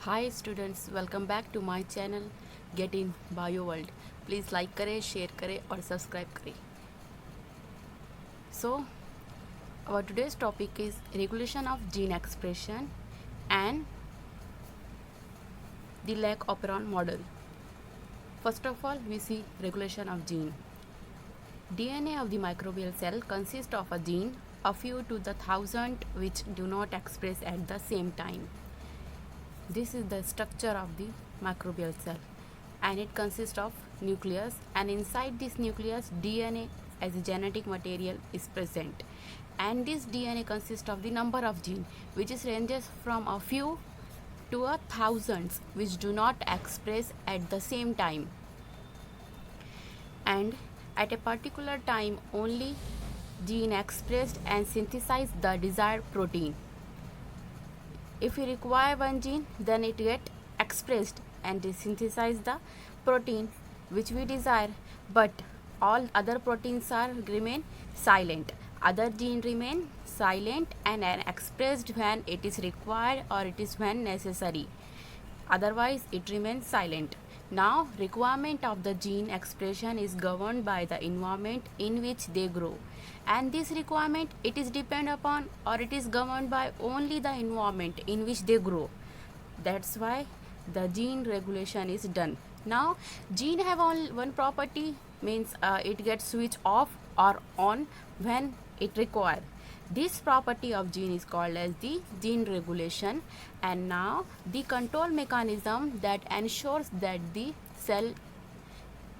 Hi students, welcome back to my channel get in bio world. Please like करें, share करें और subscribe करें। So our today's topic is regulation of gene expression and the lac operon model. First of all, we see regulation of gene. DNA of the microbial cell consists of a gene, a few to the thousand, which do not express at the same time. This is the structure of the microbial cell, and it consists of nucleus, and inside this nucleus DNA as a genetic material is present, and this DNA consists of the number of genes which is ranges from a few to a thousands, which do not express at the same time, and at a particular time only gene expressed and synthesize the desired protein. If we require one gene, then it get expressed and synthesize the protein which we desire, but all other proteins are remain silent. Other gene remain silent and are expressed when it is required or it is when necessary. Otherwise, it remains silent. Now, requirement of the gene expression is governed by the environment in which they grow, and this requirement it is depend upon or it is governed by only the environment in which they grow. That's why the gene regulation is done. Now, gene have only one property, means it gets switch off or on when it required. This property of gene is called as the gene regulation, and now the control mechanism that ensures that the cell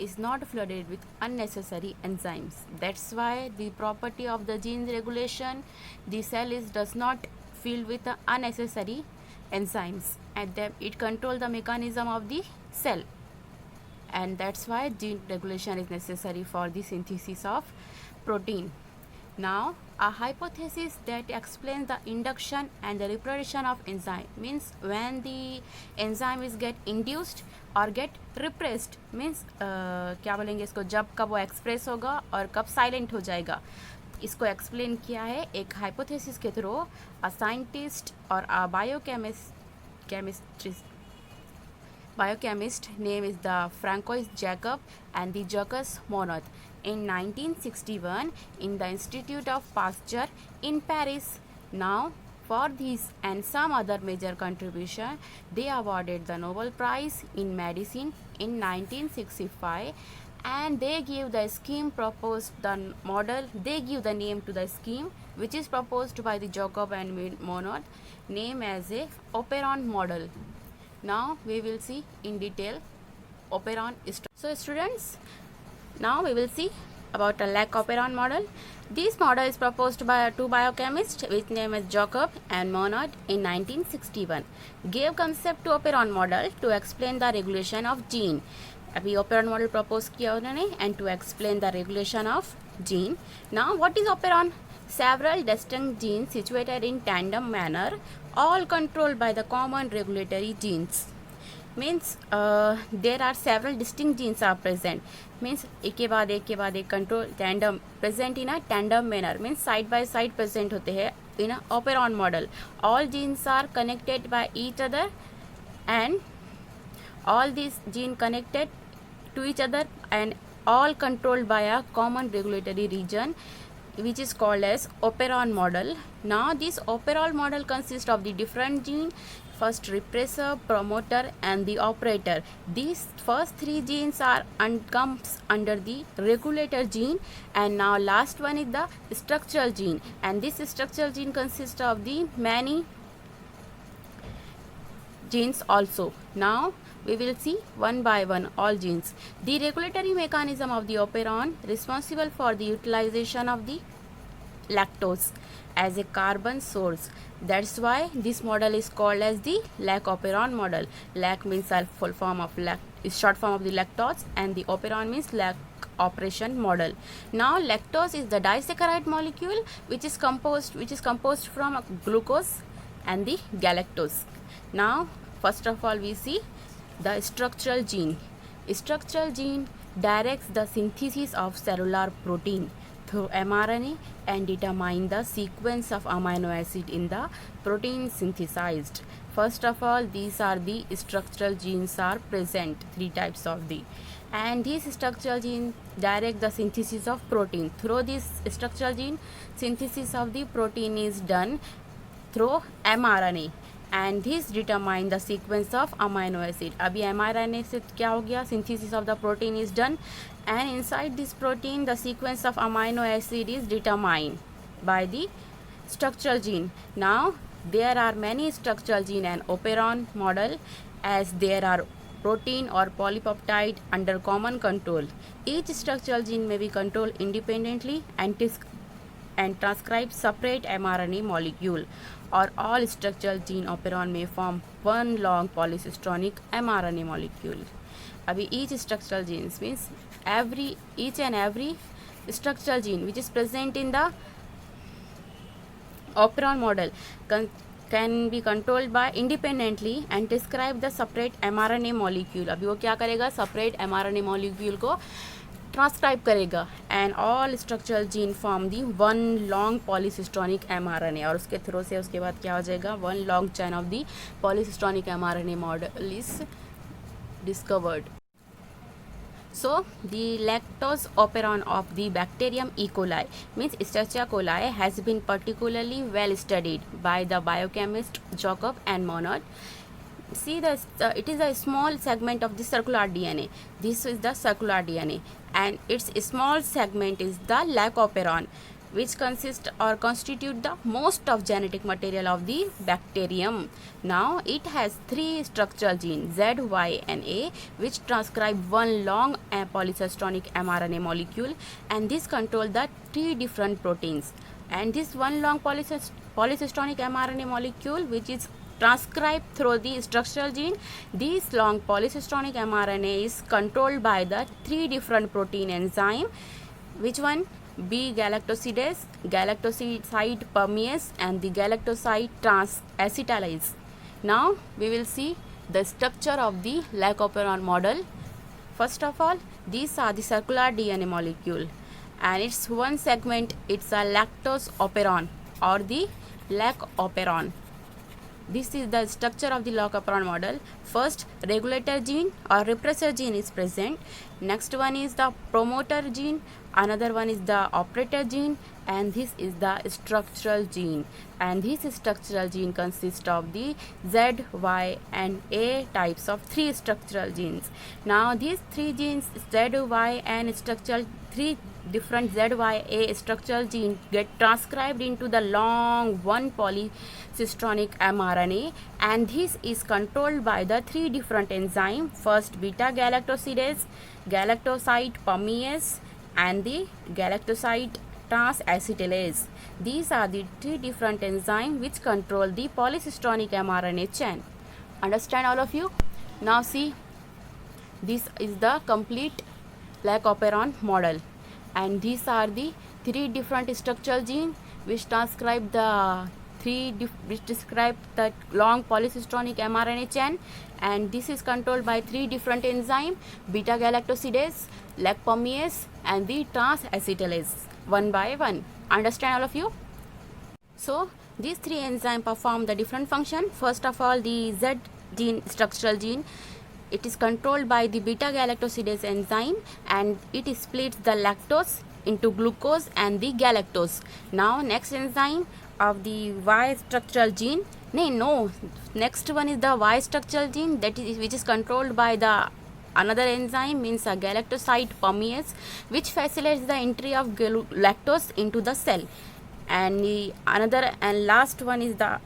is not flooded with unnecessary enzymes. That's why the property of the gene regulation, the cell does not fill with the unnecessary enzymes, and then it control the mechanism of the cell, and that's why gene regulation is necessary for the synthesis of protein. Now, a hypothesis that explains the induction and the repression of enzyme, means when the enzyme is get induced or get repressed, means क्या बोलेंगे इसको, जब कब वो express होगा और कब silent हो जाएगा, इसको एक्सप्लेन किया है एक हाइपोथेसिस के थ्रू अ साइंटिस्ट और अ biochemist name is the Francois Jacob and the Jacques Monod in 1961 in the Institute of Pasteur in Paris. Now, for this and some other major contribution, they awarded the Nobel Prize in Medicine in 1965, and they give the scheme proposed the model, they give the name to the scheme which is proposed by the Jacob and Monod, name as a operon model. Now we will see in detail operon structure. So students, now we will see about a Lac operon model. This model is proposed by two biochemists which name is Jacob and Monod in 1961. Gave concept to operon model to explain the regulation of gene. अभी operon model propose किया उन्होंने and to explain the regulation of gene. Now what is operon? Several distinct genes situated in tandem manner, all controlled by the common regulatory genes. Means there are several distinct genes are present, means एक के बाद एक control tandem present in a tandem manner, means side by side present होते हैं in a operon model. All genes are connected by each other, and all these genes connected to each other and all controlled by a common regulatory region, which is called as operon model. Now this operon model consists of the different gene, first repressor, promoter and the operator. These first three genes are comes under the regulator gene, and now last one is the structural gene, and this structural gene consists of the many genes also. Now we will see one by one all genes. The regulatory mechanism of the operon responsible for the utilization of the lactose as a carbon source. That's why this model is called as the Lac operon model. Lac means full form of is short form of the lactose, and the operon means Lac operation model. Now lactose is the disaccharide molecule which is composed from glucose and the galactose. Now first of all we see the structural gene. Structural gene directs the synthesis of cellular protein through mRNA and determine the sequence of amino acid in the protein synthesized. First of all, these are the structural genes are present, three types of the, and these structural genes direct the synthesis of protein. Through this structural gene, synthesis of the protein is done through mRNA and this determine the sequence of amino acid. अभी mRNA से क्या हो गया, synthesis of the protein is done and inside this protein the sequence of amino acid is determined by the structural gene. Now there are many structural gene and operon model as there are protein or polypeptide under common control. Each structural gene may be controlled independently and transcribe separate mRNA molecule, or all structural gene operon may form one long polycistronic mRNA molecule. Abhi each structural genes means each and every structural gene which is present in the operon model can be controlled by independently and describe the separate mRNA molecule. अभी वो क्या करेगा, separate mRNA molecule को transcribe करेगा and all structural gene form the one long पॉलीसिस्टोनिक mRNA और उसके through से उसके बाद क्या हो जाएगा, one long chain of the पॉलीसिस्टोनिक mRNA model is discovered. So the lactose operon of the bacterium E. coli means Escherichia coli has been particularly well studied by the biochemist Jacob and Monod. See it is a small segment of the circular DNA. This is the circular DNA and its small segment is the lac operon, which consist or constitute the most of genetic material of the bacterium. Now it has three structural genes Z, Y and A which transcribe one long polycistronic mRNA molecule and this control the three different proteins. And this one long polycistronic mRNA molecule which is transcribed through the structural gene, this long polycistronic mRNA is controlled by the three different protein enzyme. Which one? B-galactosidase, galactoside permease and the galactoside transacetylase. Now we will see the structure of the lac operon model. First of all, these are the circular DNA molecule and its one segment, it's a lactose operon or the lac operon. This is the structure of the lac operon model. First, regulator gene or repressor gene is present. Next one is the promoter gene. Another one is the operator gene and this is the structural gene. And this structural gene consists of the Z, Y and A types of three structural genes. Now these three genes Z, Y and three different Z, Y, A structural gene get transcribed into the long one polycistronic mRNA and this is controlled by the three different enzymes. First, beta-galactosidase, galactoside permease and the galactoside transacetylase. These are the three different enzymes which control the polycistronic mRNA chain. Understand all of you? Now see, this is the complete lac operon model and these are the three different structural genes which transcribe the long polycistronic mRNA chain and this is controlled by three different enzymes, beta-galactosidase, lac permease and the transacetylase, one by one. Understand all of you? So these three enzymes perform the different function. First of all, the Z gene, structural gene, it is controlled by the beta-galactosidase enzyme and it splits the lactose into glucose and the galactose. Now next enzyme of the Y structural gene, next one is the Y structural gene which is controlled by the another enzyme means a galactoside permease which facilitates the entry of lactose into the cell. And the another and last one is the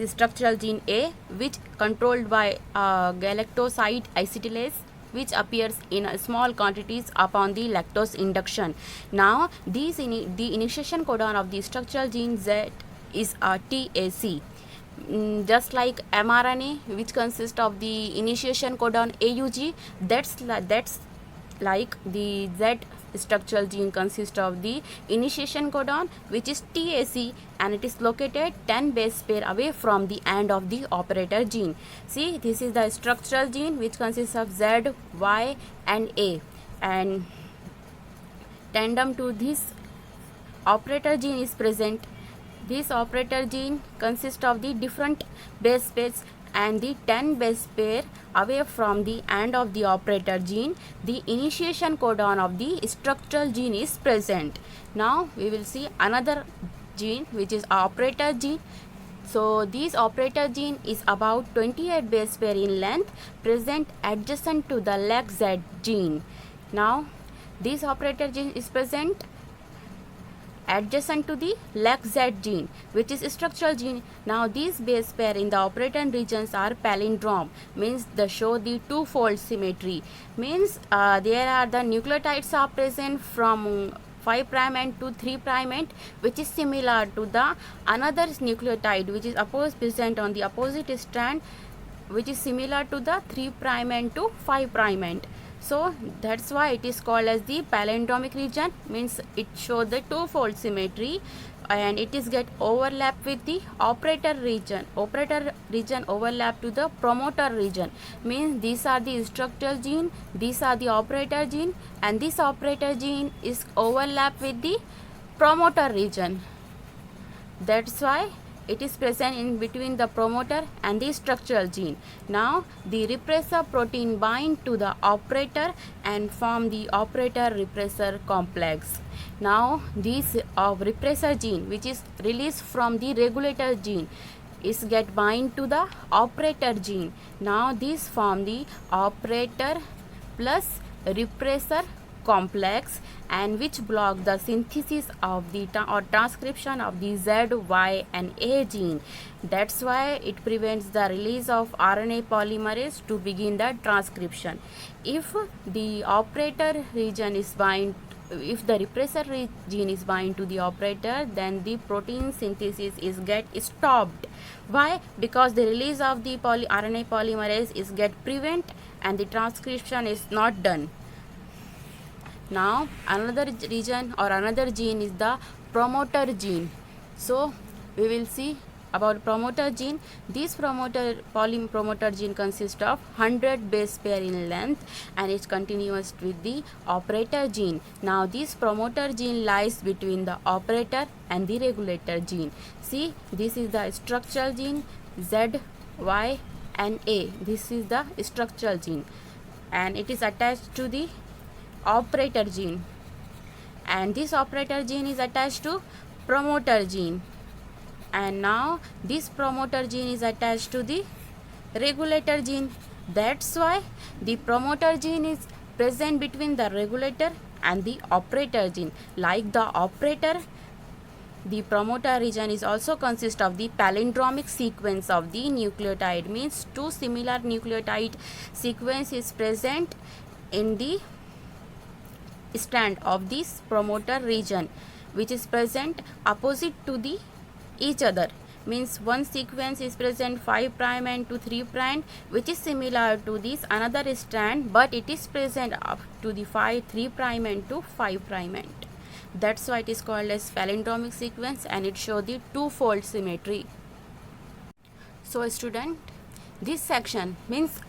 structural gene A which controlled by galactoside acetylase which appears in small quantities upon the lactose induction. Now the initiation codon of the structural gene Z is a TAC. Just like mRNA which consists of the initiation codon AUG, that's like the Z structural gene consists of the initiation codon which is TAC and it is located 10 base pair away from the end of the operator gene. See, this is the structural gene which consists of Z, Y and A and tandem to this operator gene is present. This operator gene consists of the different base pairs and the 10 base pair away from the end of the operator gene. The initiation codon of the structural gene is present. Now we will see another gene which is operator gene. So this operator gene is about 28 base pair in length, present adjacent to the leg Z gene. Now this operator gene is present adjacent to the leg Z gene, which is structural gene. Now these base pair in the operator regions are palindrome, means they show the two-fold symmetry. Means there are the nucleotides are present from 5' end to 3' end, which is similar to the another nucleotide which is present on the opposite strand, which is similar to the 3' end to 5' end. So that's why it is called as the palindromic region, means it shows the two-fold symmetry, and it is get overlap with the operator region. Operator region overlap to the promoter region, means these are the structural gene, these are the operator gene, and this operator gene is overlap with the promoter region. That's why it is present in between the promoter and the structural gene. Now the repressor protein bind to the operator and form the operator repressor complex. Now this repressor gene, which is released from the regulator gene, is get bind to the operator gene. Now this form the operator plus repressor complex, and which block the synthesis of the or transcription of the Z, Y and A gene. That's why it prevents the release of RNA polymerase to begin the transcription. If the operator region is bind, if the repressor gene is bind to the operator, then the protein synthesis is get stopped. Why? Because the release of the RNA polymerase is get prevent and the transcription is not done. Now another region or another gene is the promoter gene. So we will see about promoter gene. This promoter gene consists of 100 base pair in length and is continuous with the operator gene. Now this promoter gene lies between the operator and the regulator gene. See, this is the structural gene Z, Y and A. This is the structural gene and it is attached to the operator gene, and this operator gene is attached to promoter gene, and now this promoter gene is attached to the regulator gene. That's why the promoter gene is present between the regulator and the operator gene. Like the operator, the promoter region is also consist of the palindromic sequence of the nucleotide, means two similar nucleotide sequence is present in the strand of this promoter region, which is present opposite to the each other, means one sequence is present 5' end to 3', which is similar to this another strand, but it is present up to the 3' end to 5' end. That's why it is called as palindromic sequence, and it shows the two-fold symmetry. So student, this section means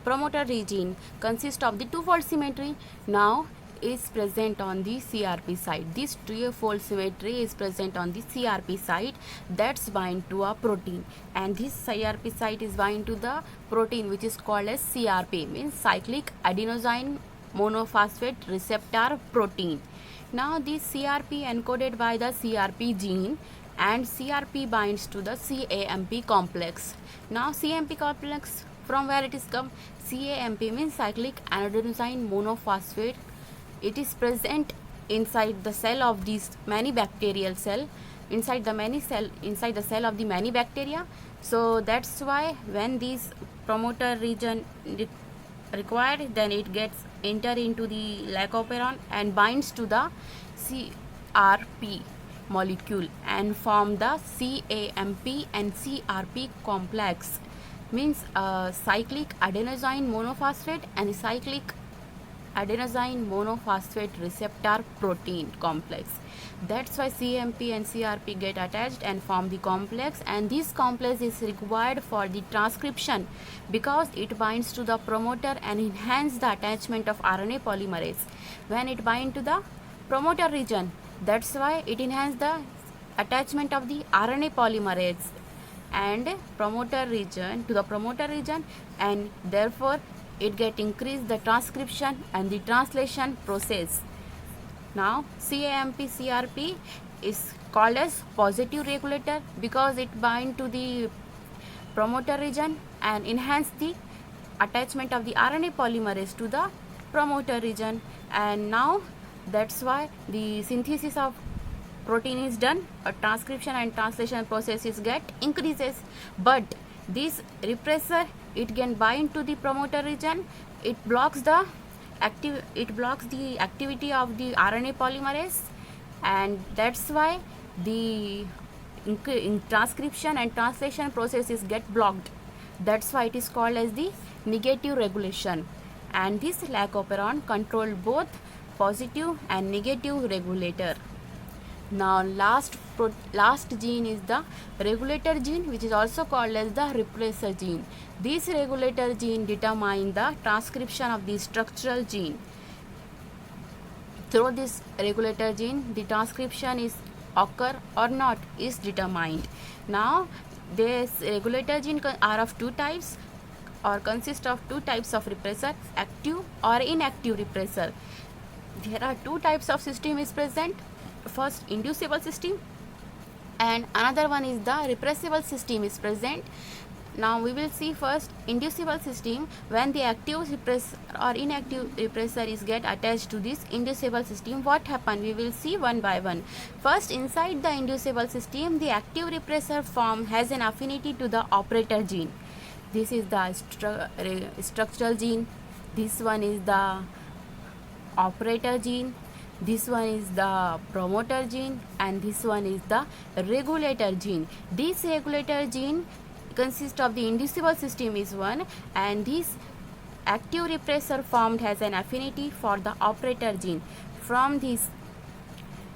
promoter region consists of the two-fold symmetry. Now is present on the CRP side. This two-fold symmetry is present on the CRP side, that's bind to a protein, and this CRP site is bind to the protein which is called as CRP, means cyclic adenosine monophosphate receptor protein. Now this CRP encoded by the CRP gene, and CRP binds to the CAMP complex. Now CAMP complex, from where it is come? CAMP means cyclic adenosine monophosphate. It is present inside the cell of these many bacterial cell, inside the cell of the many bacteria. So that's why when this promoter region required, then it gets enter into the lycopene and binds to the CRP molecule and form the CAMP and CRP complex, means cyclic adenosine monophosphate and cyclic adenosine monophosphate receptor protein complex. That's why CAMP and CRP get attached and form the complex, and this complex is required for the transcription because it binds to the promoter and enhance the attachment of RNA polymerase. When it binds to the promoter region, That's why it enhances the attachment of the RNA polymerase and promoter region to the promoter region, and therefore it get increase the transcription and the translation process. Now CAMP-CRP is called as positive regulator because it bind to the promoter region and enhance the attachment of the RNA polymerase to the promoter region, and now that's why the synthesis of protein is done, a transcription and translation processes get increases. But this repressor, it can bind to the promoter region, it blocks the activity of the RNA polymerase, and that's why the in transcription and translation processes get blocked. That's why it is called as the negative regulation, and this lac-operon control both positive and negative regulator. Now last gene is the regulator gene, which is also called as the repressor gene. This regulator gene determines the transcription of the structural gene. Through this regulator gene, the transcription is occur or not is determined. Now this regulator gene are of two types, or consist of two types of repressor, active or inactive repressor. There are two types of system is present. First, inducible system, and another one is the repressible system is present. Now we will see first inducible system. When the active repressor or inactive repressor is get attached to this inducible system, what happen? We will see one by one. First, inside the inducible system, the active repressor form has an affinity to the operator gene. This is the structural gene. This one is the operator gene. This one is the promoter gene, and this one is the regulator gene. This regulator gene consists of the inducible system is one, and this active repressor formed has an affinity for the operator gene. From this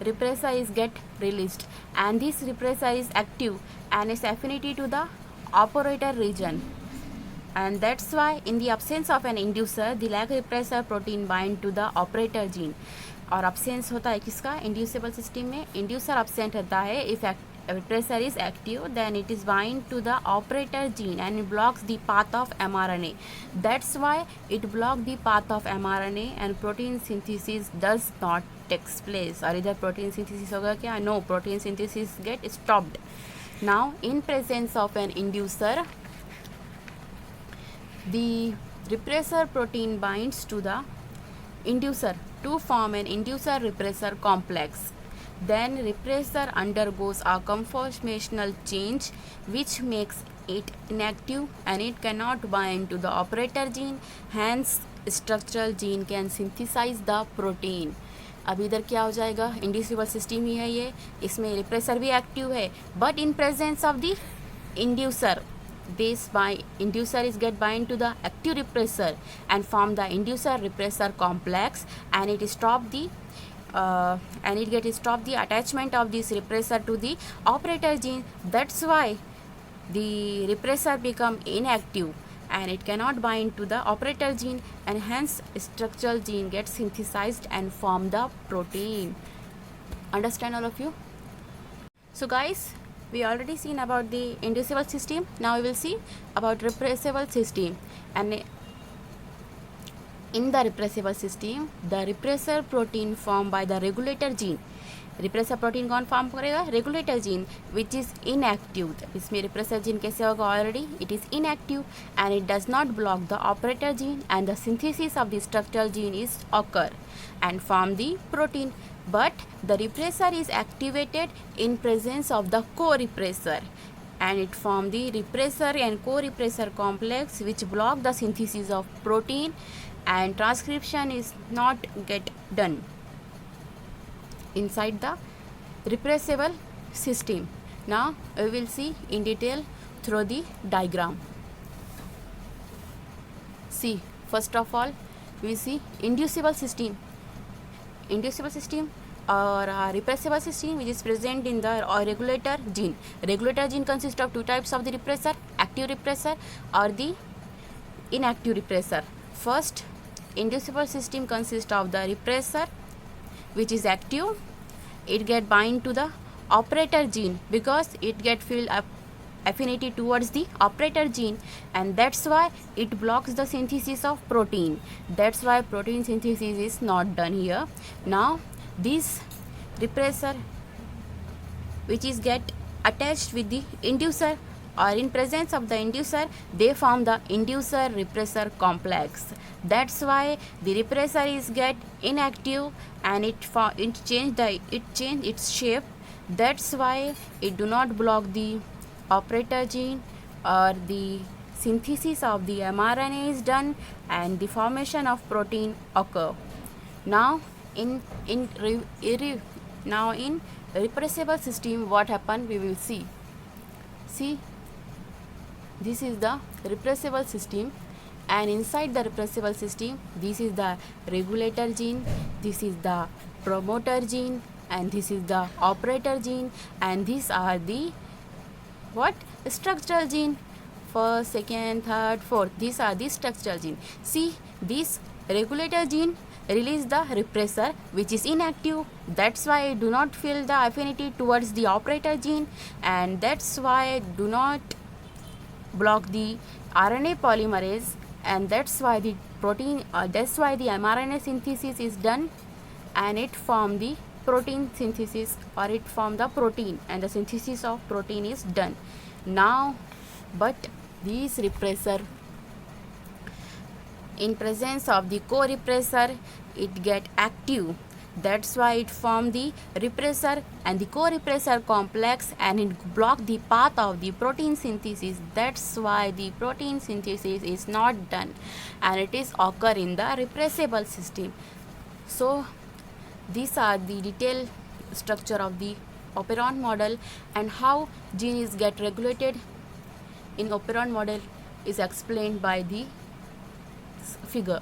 repressor is get released, and this repressor is active and its affinity to the operator region, and that's why in the absence of an inducer, the lac repressor protein bind to the operator gene. और absence होता है किसका? inducible system में inducer absent रहता है. if repressor is active, then it is bind to the operator gene and it blocks the path of mRNA. That's why it block the path of mRNA and protein synthesis does not takes place. और इधर protein synthesis होगा क्या? No, protein synthesis get stopped. Now in presence of an inducer, the repressor protein binds to the inducer to form an inducer repressor complex. Then repressor undergoes a conformational change which makes it inactive and it cannot bind to the operator gene. Hence structural gene can synthesize the protein. अब इधर क्या हो जाएगा? Inducible system ही है ये, इसमें repressor भी active है, but in presence of the inducer, this by inducer is get bind to the active repressor and form the inducer repressor complex, and it stop the attachment of this repressor to the operator gene. That's why the repressor become inactive and it cannot bind to the operator gene, and hence structural gene gets synthesized and form the protein. Understand all of you? So guys, we already seen about the inducible system. Now we will see about repressible system. And in the repressible system, the repressor protein formed by the regulator gene. repressor protein कौन form करेगा? regulator gene, which is inactive. इसमें repressor gene कैसे होगा? Already it is inactive and it does not block the operator gene, and the synthesis of the structural gene is occur and form the protein. But the repressor is activated in presence of the co-repressor, and it form the repressor and co-repressor complex which block the synthesis of protein, and transcription is not get done inside the repressible system. Now we will see in detail through the diagram. See, first of all we see inducible system. Inducible system or repressible system which is present in the regulator gene. Regulator gene consists of two types of the repressor, active repressor or the inactive repressor. First, inducible system consists of the repressor which is active, it get bind to the operator gene because it get field up affinity towards the operator gene, and that's why it blocks the synthesis of protein. That's why protein synthesis is not done here. Now this repressor which is get attached with the inducer, or in presence of the inducer they form the inducer repressor complex. That's why the repressor is get inactive and it change its shape. That's why it do not block the operator gene, or the synthesis of the mRNA is done and the formation of protein occur. Now in repressible system what happen we will see. This is the repressible system, and inside the repressible system this is the regulator gene, this is the promoter gene, and this is the operator gene, and these are the structural gene. First, second, third, fourth, these are the structural gene. See, this regulator gene release the repressor which is inactive. That's why I do not feel the affinity towards the operator gene, and that's why I do not block the RNA polymerase, and that's why the that's why the mRNA synthesis is done, and it form the protein synthesis, or it form the protein, and the synthesis of protein is done. Now, but this repressor in presence of the co-repressor it get active. That's why it form the repressor and the co-repressor complex, and it block the path of the protein synthesis. That's why the protein synthesis is not done, and it is occur in the repressible system. So these are the detailed structure of the operon model, and how gene is get regulated in operon model is explained by the figure.